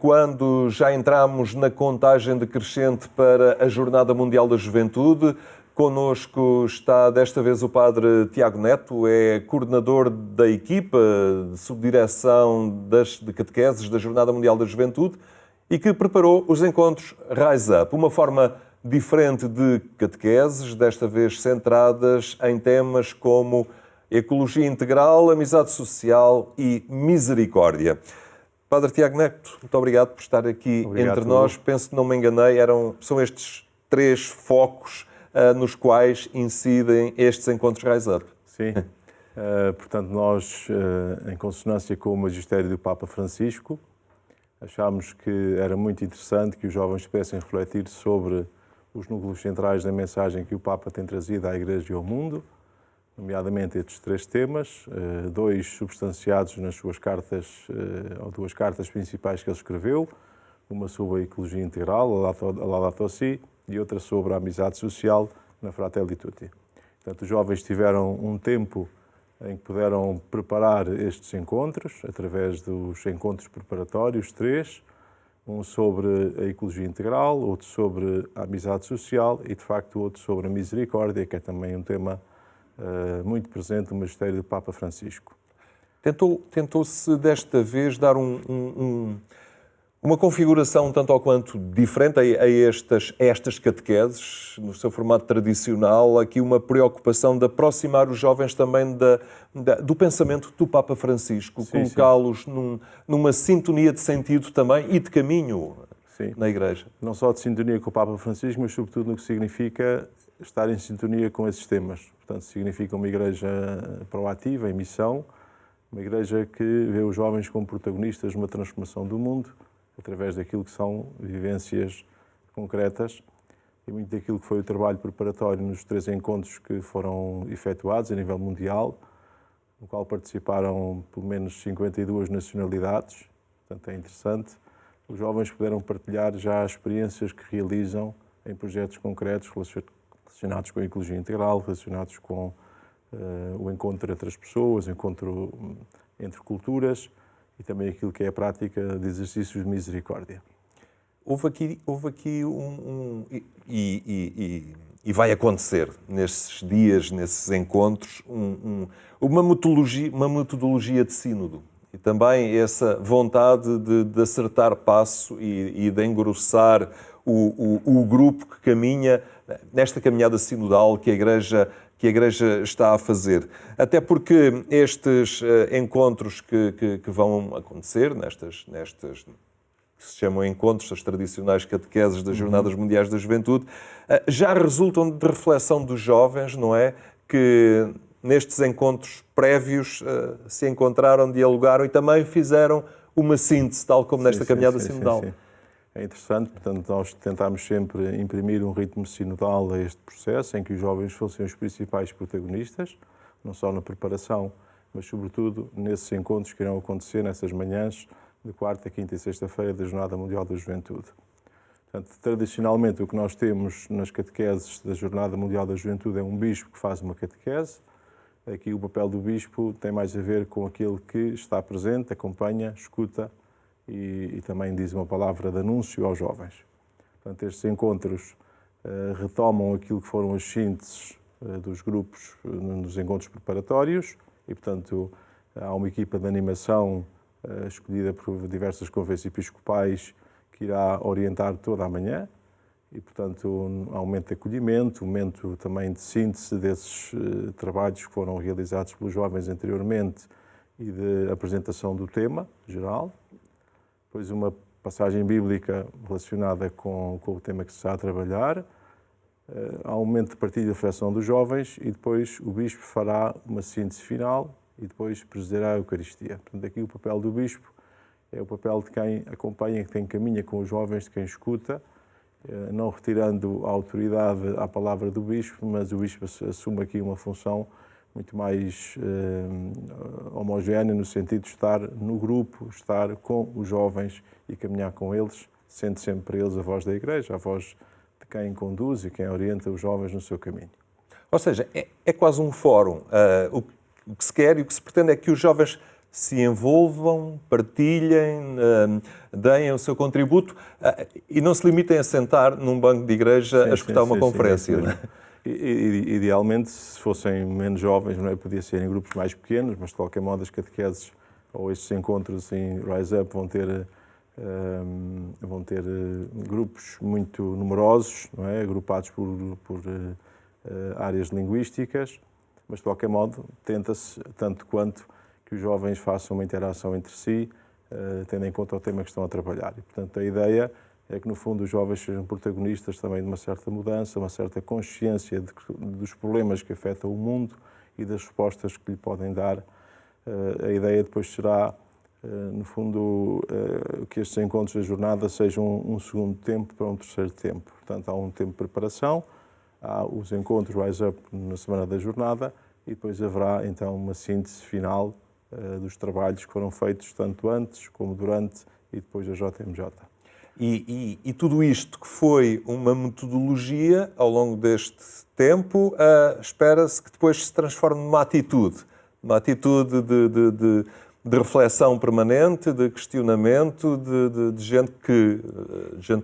quando já entramos na contagem decrescente para a Jornada Mundial da Juventude. Connosco está desta vez o Padre Tiago Neto, é coordenador da equipa de subdireção de catequeses da Jornada Mundial da Juventude e que preparou os encontros Rise Up, uma forma diferente de catequeses, desta vez centradas em temas como ecologia integral, amizade social e misericórdia. Padre Tiago Neto, muito obrigado por estar aqui entre nós. Penso que não me enganei, são estes 3 focos nos quais incidem estes encontros Rise Up. Sim, portanto nós, em consonância com o magistério do Papa Francisco, achámos que era muito interessante que os jovens pudessem refletir sobre os núcleos centrais da mensagem que o Papa tem trazido à Igreja e ao mundo, nomeadamente estes 3 temas, 2 substanciados nas suas cartas, ou 2 cartas principais que ele escreveu, uma sobre a ecologia integral, a Laudato Si, e outra sobre a amizade social, na Fratelli Tutti. Portanto, os jovens tiveram um tempo em que puderam preparar estes encontros, através dos encontros preparatórios, 3, um sobre a ecologia integral, outro sobre a amizade social e, de facto, outro sobre a misericórdia, que é também um tema muito presente no magistério do Papa Francisco. Tentou-se desta vez dar uma configuração tanto ou quanto diferente a estas catequeses, no seu formato tradicional, aqui uma preocupação de aproximar os jovens também do pensamento do Papa Francisco, colocá-los numa sintonia de sentido também e de caminho na Igreja. Não só de sintonia com o Papa Francisco, mas sobretudo no que significa estar em sintonia com esses temas. Portanto, significa uma Igreja proativa, em missão, uma Igreja que vê os jovens como protagonistas numa transformação do mundo, através daquilo que são vivências concretas e muito daquilo que foi o trabalho preparatório nos 3 encontros que foram efetuados a nível mundial, no qual participaram pelo menos 52 nacionalidades. Portanto, é interessante. Os jovens puderam partilhar já as experiências que realizam em projetos concretos relacionados com a ecologia integral, relacionados com o encontro entre as pessoas, o encontro entre culturas, e também aquilo que é a prática de exercícios de misericórdia. Houve aqui e vai acontecer nesses dias, nesses encontros, uma metodologia de sínodo. E também essa vontade de acertar passo e de engrossar o grupo que caminha nesta caminhada sinodal que a Igreja está a fazer. Até porque estes encontros que vão acontecer, nestas que se chamam encontros, as tradicionais catequeses das Jornadas Mundiais da Juventude, já resultam de reflexão dos jovens, não é? Que nestes encontros prévios se encontraram, dialogaram e também fizeram uma síntese, tal como nesta caminhada sinodal. Sim. É interessante, portanto, nós tentámos sempre imprimir um ritmo sinodal a este processo, em que os jovens fossem os principais protagonistas, não só na preparação, mas sobretudo nesses encontros que irão acontecer nessas manhãs de quarta, quinta e sexta-feira da Jornada Mundial da Juventude. Portanto, tradicionalmente o que nós temos nas catequeses da Jornada Mundial da Juventude é um bispo que faz uma catequese. Aqui o papel do bispo tem mais a ver com aquele que está presente, acompanha, escuta, e também diz uma palavra de anúncio aos jovens. Portanto, estes encontros retomam aquilo que foram as sínteses dos grupos nos encontros preparatórios e, portanto, há uma equipa de animação escolhida por diversas conferências episcopais que irá orientar toda a manhã e, portanto, há um momento de acolhimento, um momento também de síntese desses trabalhos que foram realizados pelos jovens anteriormente e de apresentação do tema geral. Depois uma passagem bíblica relacionada com o tema que se está a trabalhar. Há um momento de partilha e reflexão dos jovens e depois o bispo fará uma síntese final e depois presidirá a Eucaristia. Portanto, aqui o papel do bispo é o papel de quem acompanha, de quem caminha com os jovens, de quem escuta, não retirando a autoridade à palavra do bispo, mas o bispo assume aqui uma função muito mais homogénea, no sentido de estar no grupo, estar com os jovens e caminhar com eles, sendo sempre eles a voz da Igreja, a voz de quem conduz e quem orienta os jovens no seu caminho. Ou seja, é quase um fórum. O que se quer e o que se pretende é que os jovens se envolvam, partilhem, deem o seu contributo e não se limitem a sentar num banco de igreja a escutar uma conferência. Não é? Idealmente, se fossem menos jovens, não é? Podia ser em grupos mais pequenos, mas de qualquer modo as catequeses ou estes encontros em Rise Up vão ter grupos muito numerosos, não é? Agrupados por áreas linguísticas, mas de qualquer modo tenta-se tanto quanto que os jovens façam uma interação entre si, tendo em conta o tema que estão a trabalhar. E, portanto, a ideia é que, no fundo, os jovens sejam protagonistas também de uma certa mudança, uma certa consciência dos problemas que afetam o mundo e das respostas que lhe podem dar. A ideia depois será, no fundo, que estes encontros da jornada sejam um segundo tempo para um terceiro tempo. Portanto, há um tempo de preparação, há os encontros Rise Up na semana da jornada e depois haverá, então, uma síntese final dos trabalhos que foram feitos tanto antes como durante e depois da JMJ. E tudo isto que foi uma metodologia ao longo deste tempo, espera-se que depois se transforme numa atitude de reflexão permanente, de questionamento, de gente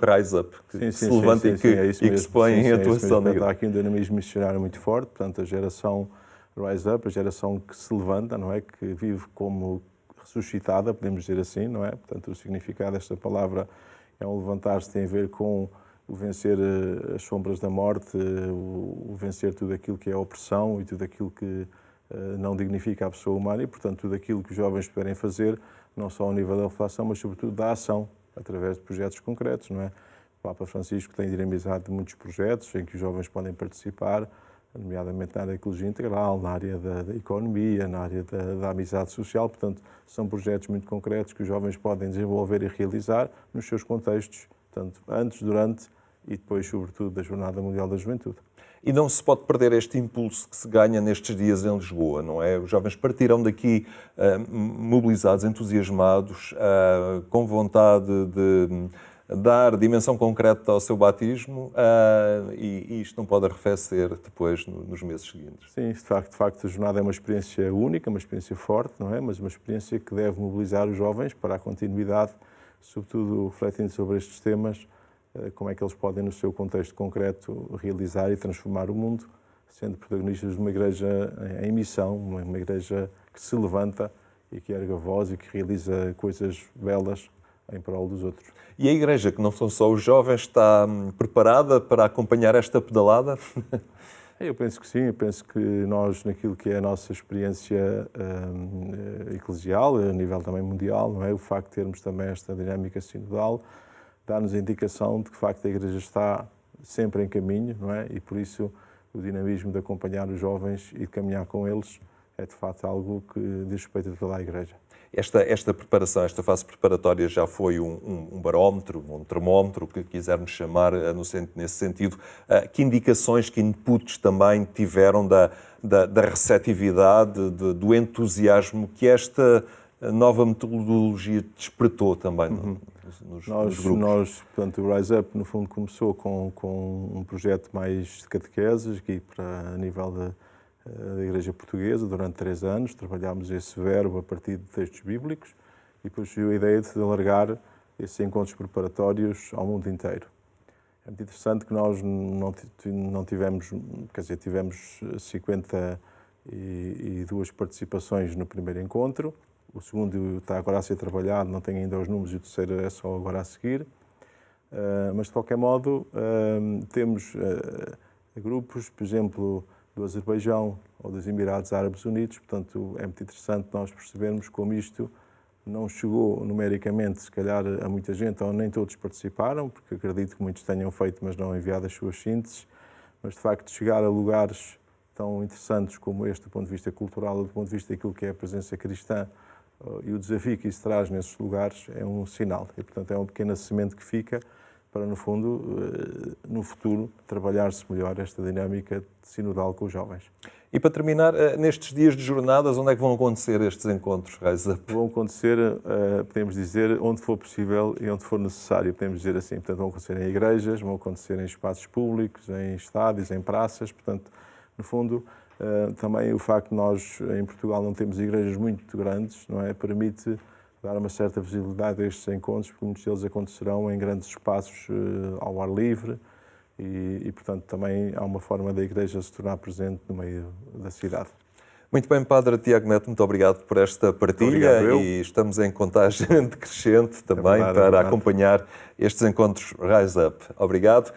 rise up, que se levanta e que se põe em atuação na igreja. Há aqui um dinamismo missionário muito forte, portanto a geração rise up, a geração que se levanta, não é? Que vive como ressuscitada, podemos dizer assim, não é? Portanto o significado desta palavra é um levantar-se, tem a ver com o vencer as sombras da morte, o vencer tudo aquilo que é opressão e tudo aquilo que não dignifica a pessoa humana e, portanto, tudo aquilo que os jovens puderem fazer, não só ao nível da reflexão, mas sobretudo da ação, através de projetos concretos, não é? O Papa Francisco tem dinamizado muitos projetos em que os jovens podem participar, nomeadamente na área da ecologia integral, na área da economia, na área da amizade social. Portanto, são projetos muito concretos que os jovens podem desenvolver e realizar nos seus contextos, tanto antes, durante e depois, sobretudo, da Jornada Mundial da Juventude. E não se pode perder este impulso que se ganha nestes dias em Lisboa, não é? Os jovens partirão daqui mobilizados, entusiasmados, com vontade de dar dimensão concreta ao seu batismo e isto não pode arrefecer depois nos meses seguintes. Sim, de facto a jornada é uma experiência única, uma experiência forte, não é? Mas uma experiência que deve mobilizar os jovens para a continuidade, sobretudo refletindo sobre estes temas, como é que eles podem, no seu contexto concreto, realizar e transformar o mundo, sendo protagonistas de uma igreja em missão, uma igreja que se levanta e que ergue a voz e que realiza coisas belas em prol dos outros. E a igreja, que não são só os jovens, está preparada para acompanhar esta pedalada? Eu penso que sim, eu penso que nós, naquilo que é a nossa experiência eclesial, a nível também mundial, não é? O facto de termos também esta dinâmica sinodal, dá-nos a indicação de que, de facto, a Igreja está sempre em caminho, não é? E, por isso, o dinamismo de acompanhar os jovens e de caminhar com eles é, de facto, algo que diz respeito a toda a Igreja. Esta preparação, esta fase preparatória já foi um barómetro, um termómetro, o que quisermos chamar nesse sentido. Que indicações, que inputs também tiveram da receptividade, do entusiasmo que esta nova metodologia despertou também nos grupos? Portanto, o Rise Up, no fundo, começou com um projeto mais de catequeses, aqui a nível da Igreja Portuguesa, durante 3 anos. Trabalhámos esse verbo a partir de textos bíblicos e depois surgiu a ideia de alargar esses encontros preparatórios ao mundo inteiro. É muito interessante que nós não tivemos, quer dizer, tivemos 52 participações no primeiro encontro. O segundo está agora a ser trabalhado, não tem ainda os números, e o terceiro é só agora a seguir. Mas, de qualquer modo, temos grupos, por exemplo, do Azerbaijão ou dos Emirados Árabes Unidos. Portanto, é muito interessante nós percebermos como isto não chegou numericamente, se calhar, a muita gente, ou nem todos participaram, porque acredito que muitos tenham feito, mas não enviado as suas sínteses. Mas, de facto, chegar a lugares tão interessantes como este, do ponto de vista cultural, ou do ponto de vista daquilo que é a presença cristã, e o desafio que isso traz nesses lugares é um sinal. E, portanto, é uma pequena semente que fica para, no fundo, no futuro, trabalhar-se melhor esta dinâmica sinodal com os jovens. E para terminar, nestes dias de jornadas, onde é que vão acontecer estes encontros, Rise Up? Vão acontecer, podemos dizer, onde for possível e onde for necessário, podemos dizer assim. Portanto, vão acontecer em igrejas, vão acontecer em espaços públicos, em estádios, em praças. Portanto, no fundo, Também o facto de nós, em Portugal, não temos igrejas muito grandes, não é? Permite dar uma certa visibilidade a estes encontros, porque muitos deles acontecerão em grandes espaços ao ar livre e, portanto, também há uma forma da igreja se tornar presente no meio da cidade. Muito bem, Padre Tiago Neto, muito obrigado por esta partilha e estamos em contagem decrescente também para acompanhar estes encontros Rise Up. Obrigado.